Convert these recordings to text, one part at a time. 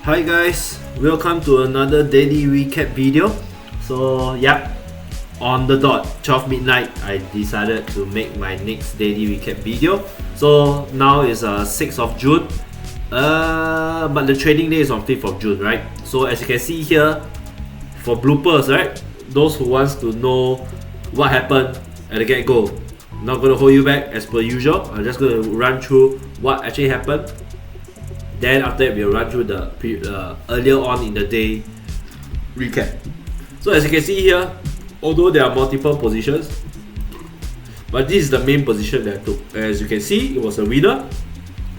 Hi guys, welcome to another daily recap video. So yeah, on the dot 12 midnight I decided to make my next daily recap video. So now is 6th of June, but the trading day is on 5th of June, right? So as you can see here, for bloopers, right, those who wants to know what happened at the get-go, not gonna hold you back as per usual. I'm just gonna run through what actually happened. Then after that, we'll run through the earlier on in the day recap. So as you can see here, although there are multiple positions, but this is the main position that I took. As you can see, it was a winner.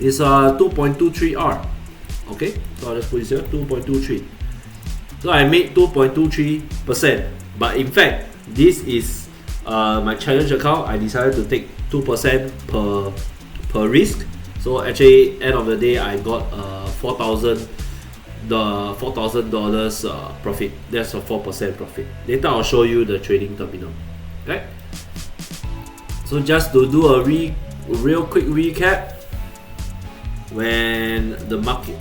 It's a 2.23R. Okay, so I'll just put this here, 2.23. So I made 2.23%. But in fact, this is my challenge account. I decided to take 2% per risk. So actually, end of the day, I got $4,000 profit. That's a 4% profit. Later, I'll show you the trading terminal. Okay. So just to do a real quick recap, when the market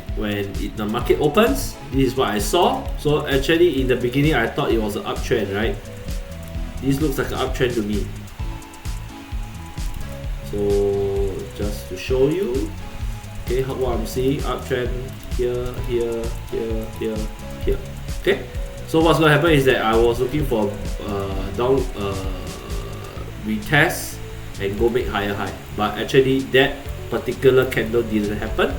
opens, this is what I saw. So actually, in the beginning, I thought it was an uptrend, right? This looks like an uptrend to me. So just to show you, okay, what I'm seeing, uptrend here, here, here, here, here. Okay, so what's gonna happen is that I was looking for down retest and go make higher high, but actually that particular candle didn't happen.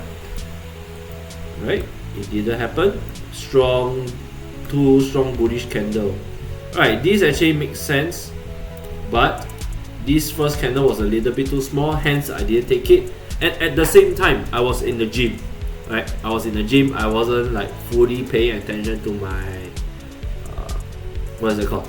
Right, it didn't happen. Two strong bullish candle. Right, this actually makes sense, but this first candle was a little bit too small, hence I didn't take it. And at the same time, I was in the gym, right? I was in the gym. I wasn't like fully paying attention to my what is it called?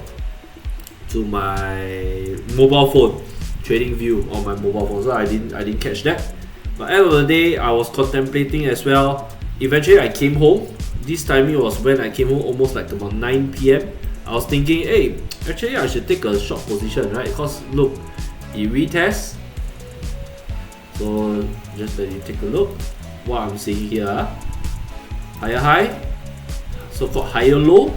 To my mobile phone, trading view on my mobile phone. So I didn't catch that. But end of the day, I was contemplating as well. Eventually, I came home. This timing was when I came home, almost like about 9 p.m. I was thinking, hey, actually I should take a short position, right? Because look, it retests. So just let you take a look. What I'm seeing here, higher high, so called higher low.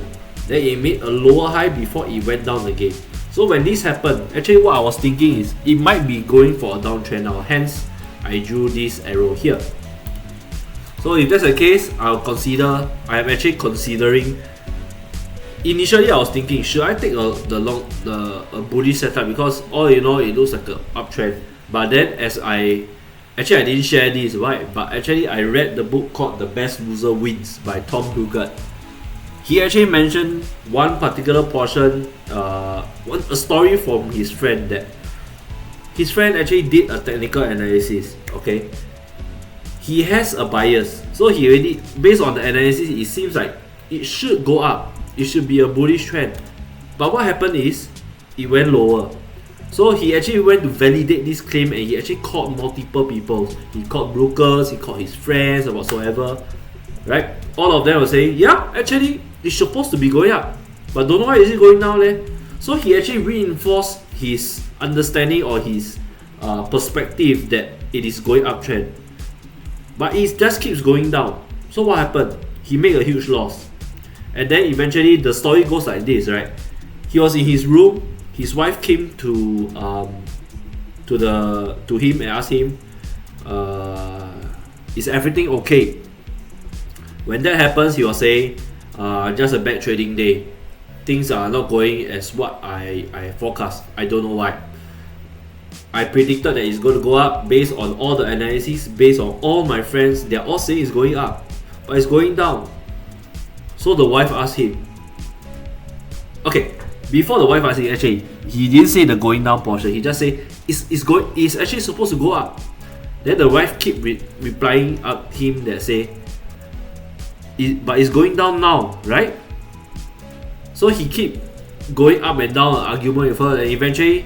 Then it made a lower high before it went down again. So when this happened, actually what I was thinking is it might be going for a downtrend now. Hence, I drew this arrow here. So if that's the case, I'm actually considering. Initially, I was thinking, should I take a bullish setup, because all you know, it looks like an uptrend. But then, I didn't share this, right? But actually, I read the book called "The Best Loser Wins" by Tom Dugat. He actually mentioned one particular portion, a story from his friend, that his friend actually did a technical analysis. Okay, he has a bias, so he already, based on the analysis, it seems like it should go up. It should be a bullish trend. But what happened is, it went lower. So he actually went to validate this claim, and he actually called multiple people. He called brokers, he called his friends or whatsoever. Right? All of them were saying, yeah, actually, it's supposed to be going up. But don't know why is it going down there. So he actually reinforced his understanding or his perspective that it is going uptrend. But it just keeps going down. So what happened? He made a huge loss. And then eventually the story goes like this, right? He was in his room. His wife came to him and asked him, "Is everything okay?" When that happens, he was saying, "Just a bad trading day. Things are not going as what I forecast. I don't know why. I predicted that it's going to go up based on all the analysis, based on all my friends. They're all saying it's going up, but it's going down." So the wife asked him, okay, before the wife asked him, actually, he didn't say the going down portion. He just said, it's actually supposed to go up. Then the wife keep replying up him that say, but it's going down now, right? So he keep going up and down, an argument with her, and eventually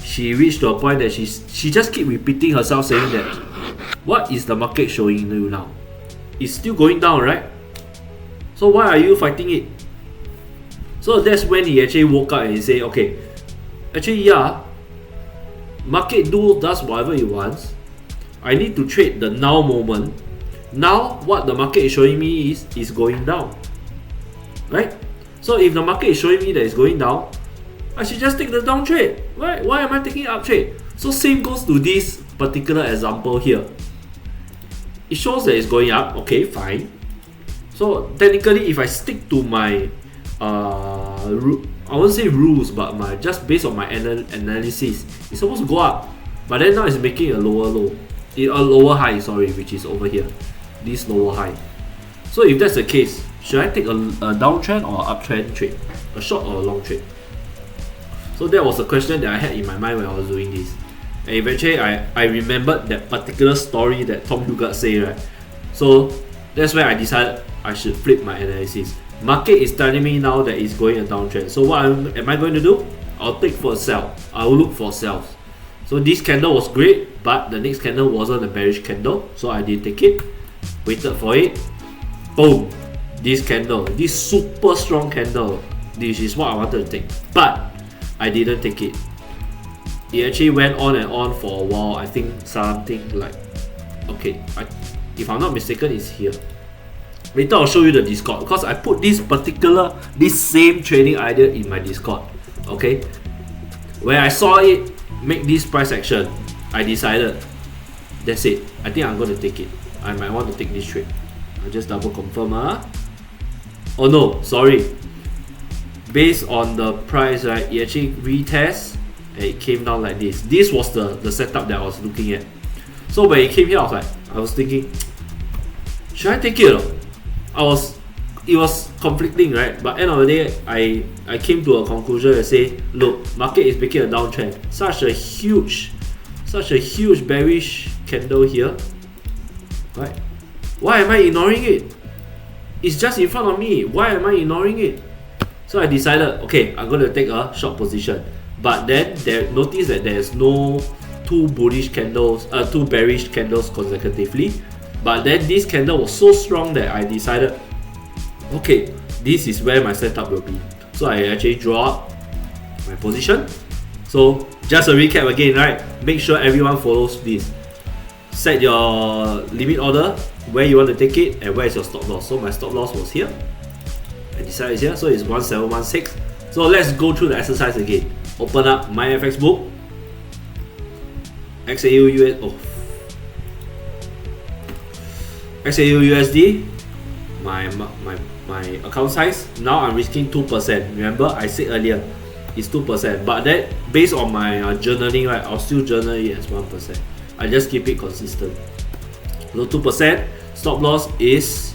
she reached to a point that she just keep repeating herself, saying that, what is the market showing you now? It's still going down, right? So why are you fighting it? So that's when he actually woke up and he said, okay, actually yeah, market does whatever it wants. I need to trade the now moment. Now what the market is showing me is going down, right? So if the market is showing me that it's going down, I should just take the down trade, right? Why am I taking up trade? So same goes to this particular example here. It shows that it's going up, okay, fine. So technically, if I stick to my I won't say rules, but just based on my analysis, it's supposed to go up, but then now it's making a lower low, a lower high, sorry, which is over here, this lower high. So if that's the case, should I take a downtrend or uptrend trade, a short or a long trade? So that was a question that I had in my mind when I was doing this, and eventually I remembered that particular story that Tom Hugard said, right? So that's where I decided I should flip my analysis. Market is telling me now that it's going a downtrend. So what am I going to do? I'll take for a sell. I'll look for sells. So this candle was great, but the next candle wasn't a bearish candle, so I didn't take it. Waited for it. Boom! This candle, this super strong candle, this is what I wanted to take, but I didn't take it. It actually went on and on for a while. I think something like, okay, if I'm not mistaken, it's here. Later I'll show you the Discord, because I put this same trading idea in my Discord. Okay, when I saw it make this price action, I decided, that's it, I think I'm going to take it. I might want to take this trade. I'll just double confirm. Oh no, sorry, based on the price, right, it actually retest and it came down like this. This was the setup that I was looking at. So when it came here, I was thinking, should I take it or not? It was conflicting, right? But end of the day, I came to a conclusion and say, look, market is making a downtrend. Such a huge bearish candle here, right? Why am I ignoring it? It's just in front of me. Why am I ignoring it? So I decided, okay, I'm going to take a short position. But then notice that there's no two bearish candles consecutively. But then this candle was so strong that I decided, okay, this is where my setup will be. So I actually draw up my position. So just a recap again, right? Make sure everyone follows this. Set your limit order, where you want to take it, and where is your stop loss. So my stop loss was here. I decided it's here, so it's 1716. So let's go through the exercise again. Open up my FX book. XAU USD, my account size. Now I'm risking 2%. Remember, I said earlier it's 2%, but that based on my journaling, right, I'll still journal it as 1%. I just keep it consistent. So 2%. Stop loss is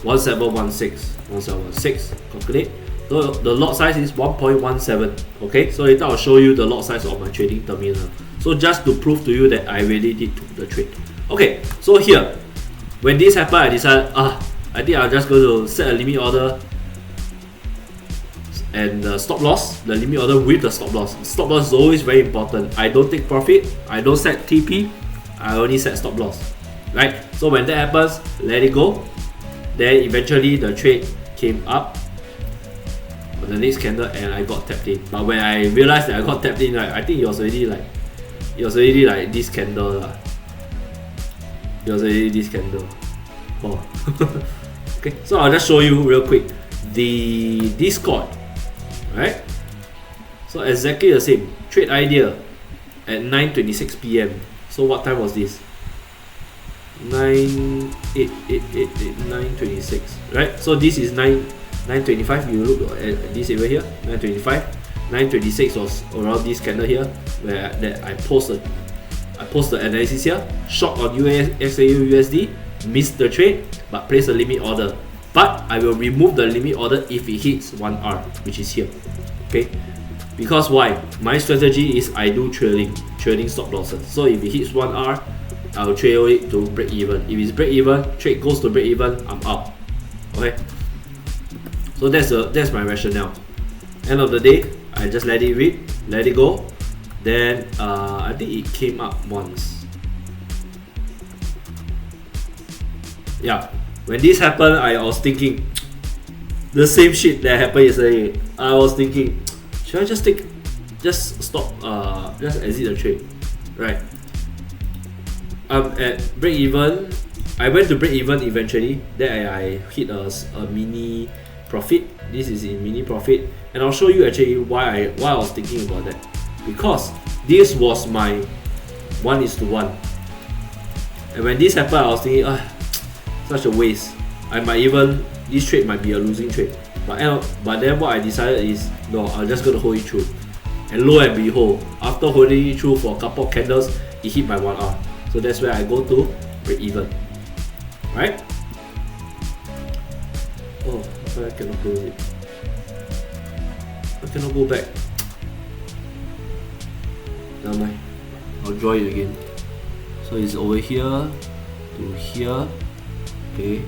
1716. Calculate. So the lot size is 1.17. Okay, so later I'll show you the lot size of my trading terminal. So just to prove to you that I really did the trade. Okay, so here, when this happened, I decided, I think I'm just going to set a limit order and the stop loss, the limit order with the stop loss. Stop loss is always very important. I don't take profit, I don't set TP, I only set stop loss, right? So when that happens, let it go. Then eventually the trade came up on the next candle and I got tapped in. But when I realized that I got tapped in, right, I think it was already like this candle lah. It was already this candle. Oh. Okay, so I'll just show you real quick the Discord, right? So exactly the same trade idea at 9:26 p.m. So what time was this? 9:26, right? So this is 9:25. You look at this area here, 9:25. 9:26 was around this candle here, where I post the analysis here. Short on XAU USD, missed the trade, but place a limit order. But I will remove the limit order if it hits 1R, which is here. Okay, because why? My strategy is I do trading stop losses. So if it hits 1R, I will trail it to break even. If it's break even, trade goes to break even, I'm out. Okay, so that's my rationale. End of the day, I just let it read, let it go. Then I think it came up once. Yeah, when this happened, I was thinking the same shit that happened yesterday. I was thinking, should I just exit the trade, right? I'm at break even. I went to break even eventually. Then I hit a mini profit. This is in mini profit, and I'll show you actually why I was thinking about that, because this was my 1:1, and when this happened, I was thinking, such a waste. This trade might be a losing trade, but then what I decided is, no, I'm just gonna hold it through. And lo and behold, after holding it through for a couple of candles, it hit my 1R. So that's where I go to break even. Right? Oh, I cannot close it. I cannot go back. Never mind. I'll draw it again. So it's over here to here. Okay.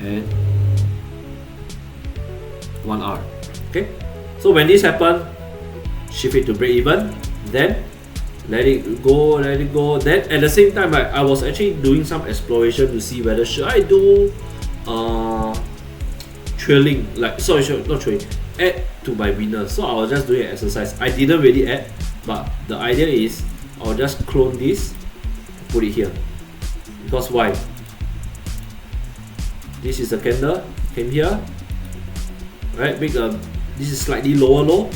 And 1R. Okay. So when this happens, shift it to break even. Then let it go. Then at the same time, I was actually doing some exploration to see whether should I do trailing, not trailing, add to my winners. So I was just doing an exercise. I didn't really add, but the idea is I'll just clone this, put it here. Because why? This is a candle, came here, right? This is slightly lower low,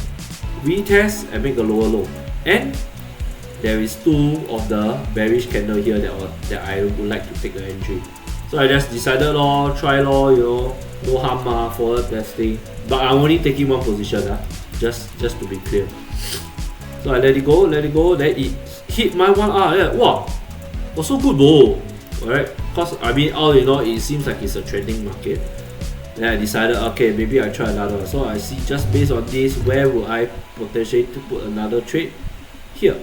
retest and make a lower low, and there is two of the bearish candle here that I would like to take the entry. So I just decided try no harm for testing. But I'm only taking one position just to be clear. So I let it go, then it hit my 1R. Yeah, wow, was so good though. Alright, because I mean all in all it seems like it's a trending market. Then I decided, okay, maybe I try another one. So I see, just based on this, where would I potentially to put another trade? Here.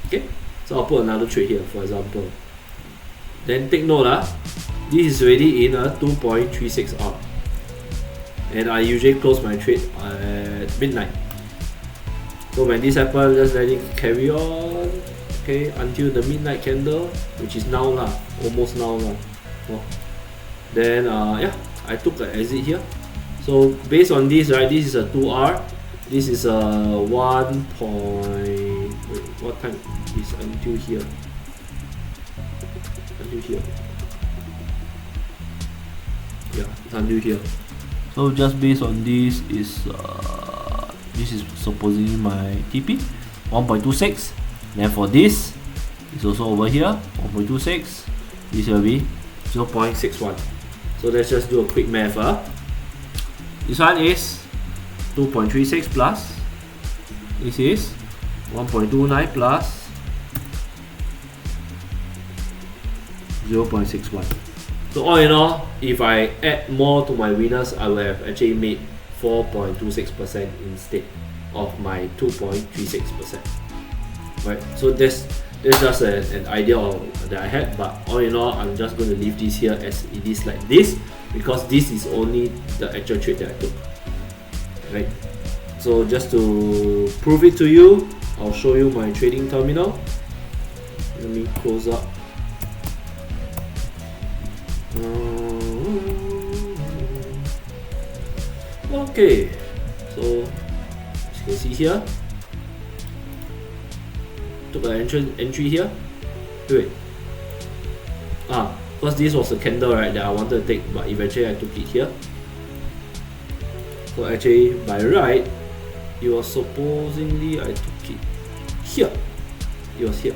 Okay, so I'll put another trade here, for example. Then take note, this is already in a 2.36R, and I usually close my trade at midnight. So when this happens, just let it carry on, okay, until the midnight candle, which is now almost now Then yeah, I took an exit here. So based on this, right, this is a 2R, this is a 1. Wait, what time is until here? Until here. Yeah, it's until here. So just based on this is supposedly my TP 1.26. Then for this, it's also over here 1.26. This will be 0.61. So let's just do a quick math. This one is 2.36 plus. This is 1.29 plus 0.61. So all in all, if I add more to my winners, I will have actually made 4.26% instead of my 2.36%. Right, so that's just an idea that I had, but all in all, I'm just going to leave this here as it is like this, because this is only the actual trade that I took. Right, so just to prove it to you, I'll show you my trading terminal. Let me close up. Okay, so as you can see here, took an entry here. Wait, because this was a candle, right, that I wanted to take, but eventually I took it here. So actually, by right, it was supposedly I took it here. It was here.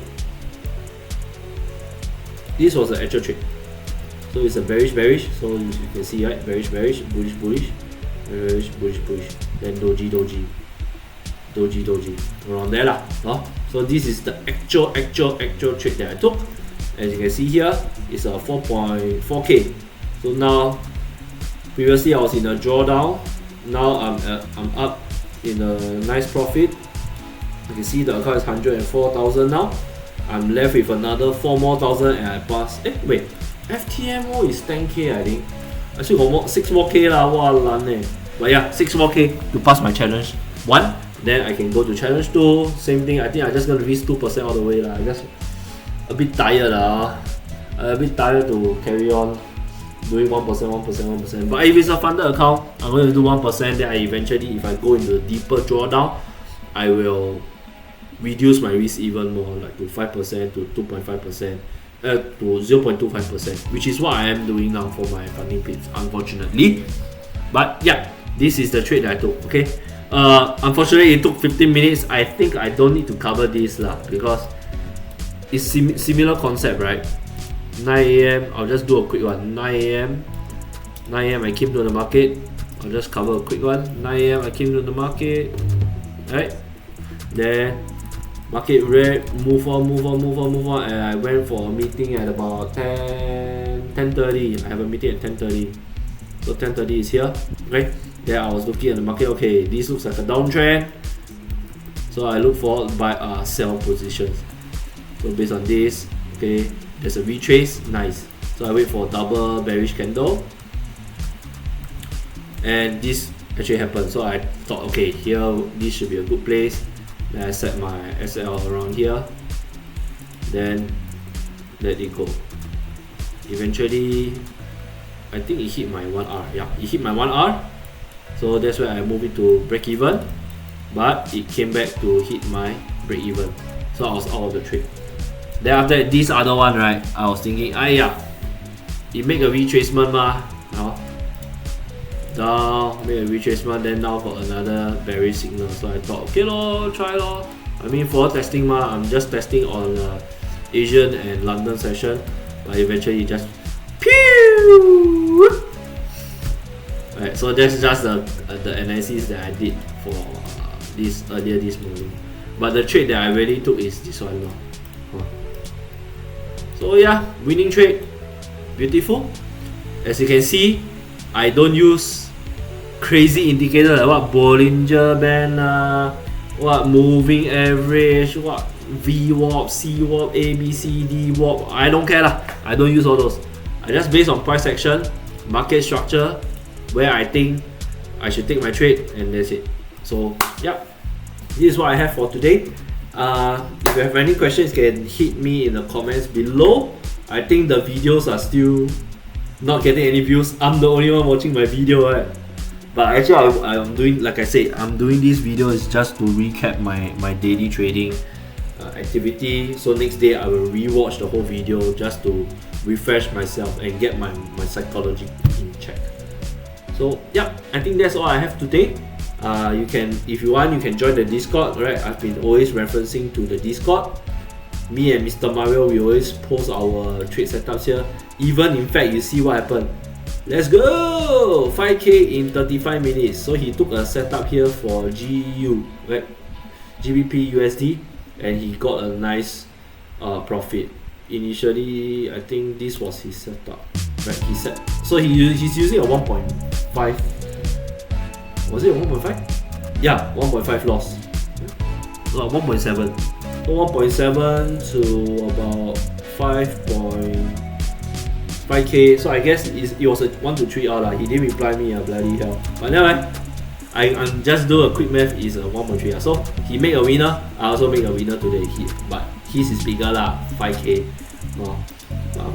This was the actual trade. So it's a bearish. So you can see, right, bearish, bullish, bearish, bullish, then doji, around there lah. So this is the actual trade that I took. As you can see here, it's a 4.4k. So now, previously I was in a drawdown. Now I'm up in a nice profit. You can see the account is 104,000 now. I'm left with another 4 more thousand, and I pass. Wait, FTMO is 10k, I think. Actually, almost 6 more k lah. But yeah, 6 more k to pass my challenge 1. Then I can go to challenge 2. Same thing. I think I'm just gonna reach 2% all the way lah. I just a bit tired lah. A bit tired to carry on doing 1%. But if it's a funded account, I'm going to do 1%. Then I eventually, if I go into a deeper drawdown, I will reduce my risk even more, like to 5% to 2.5%. to 0.25%, which is what I am doing now for my funding pips, unfortunately. But yeah, this is the trade that I took. Okay, unfortunately it took 15 minutes. I think I don't need to cover this lah, because it's similar concept, right? 9 AM, I'll just do a quick one. 9 AM I came to the market. I'll just cover a quick one. 9 AM I came to the market, right? Then market red, move on, and I went for a meeting at about 10:30. I have a meeting at 10:30. So 10:30 is here. Okay. Then I was looking at the market. Okay, this looks like a downtrend. So I look for buy sell positions. So based on this, okay, there's a retrace, nice. So I wait for a double bearish candle. And this actually happened. So I thought, okay, here this should be a good place. Then I set my SL around here, then let it go. Eventually, I think it hit my 1R. Yeah, it hit my 1R. So that's where I moved it to break even, but it came back to hit my break even. So I was out of the trade. Then after this other one, right, I was thinking, yeah, it make a retracement mah. Down, make a retracement, then now got another bearish signal. So I thought, okay lor, try lor. I mean, for testing mah, I'm just testing on Asian and London session, but eventually it just pew. Right, so that's just the analysis that I did for this earlier this morning. But the trade that I really took is this one lor. So yeah, winning trade, beautiful. As you can see, I don't use crazy indicators like what Bollinger Band, what moving average, what VWAP, CWAP, ABCD WAP. I don't care lah. I don't use all those. I just based on price action, market structure, where I think I should take my trade, and that's it. So yeah, this is what I have for today. If you have any questions, you can hit me in the comments below. I think the videos are still not getting any views. I'm the only one watching my video, right? But actually, I'm doing, like I said, I'm doing this video is just to recap my daily trading activity. So next day I will rewatch the whole video just to refresh myself and get my psychology in check. So yeah, I think that's all I have today. You can, if you want, you can join the Discord, right? I've been always referencing to the Discord. Me and Mr. Mario, we always post our trade setups here. Even in fact, you see what happened. Let's go! 5K in 35 minutes. So he took a setup here for GU, right? GBP USD, and he got a nice profit. Initially, I think this was his setup, right? He set, so he's using a 1.5. Was it a 1.5? Yeah, 1.5 loss. 1.7. So 1.7 to about 5.5K. So I guess it was a 1 to 3R lah. He didn't reply me, bloody hell. But never mind. I'm just do a quick math, is a 1.3R. So he made a winner. I also make a winner today. But his is bigger lah, 5K. But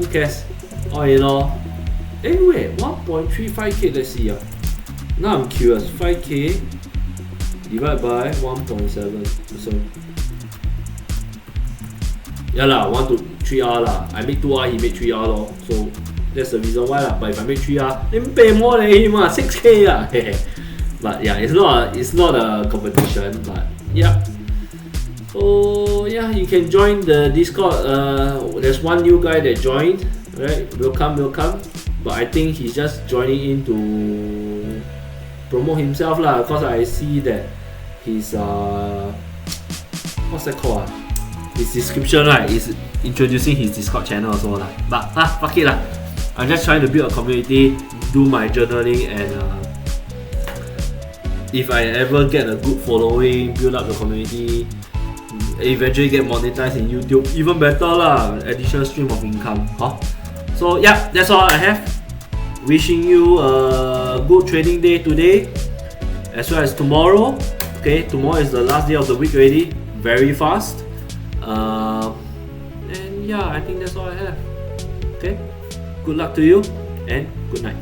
who cares? All in all, wait, 1.35K. Let's see. Now I'm curious. 5K divided by 1.7. So yeah lah, 1 to 3R lah. I make 2R, he made 3R lor. So that's the reason why lah. But if I make 3R, then pay more than him 6K lah. But yeah, it's not a competition. But yeah. So yeah, you can join the Discord. There's one new guy that joined. Right, welcome. But I think he's just joining in to promote himself lah. Cause I see that his what's that called? His description, right, is introducing his Discord channel also lah. But fuck it lah. I'm just trying to build a community, do my journaling, and if I ever get a good following, build up the community, eventually get monetized in YouTube, even better lah. Additional stream of income. So yeah, that's all I have. Wishing you a good trading day today, as well as tomorrow. Okay, tomorrow is the last day of the week already. Very fast. And yeah, I think that's all I have. Okay, good luck to you and good night.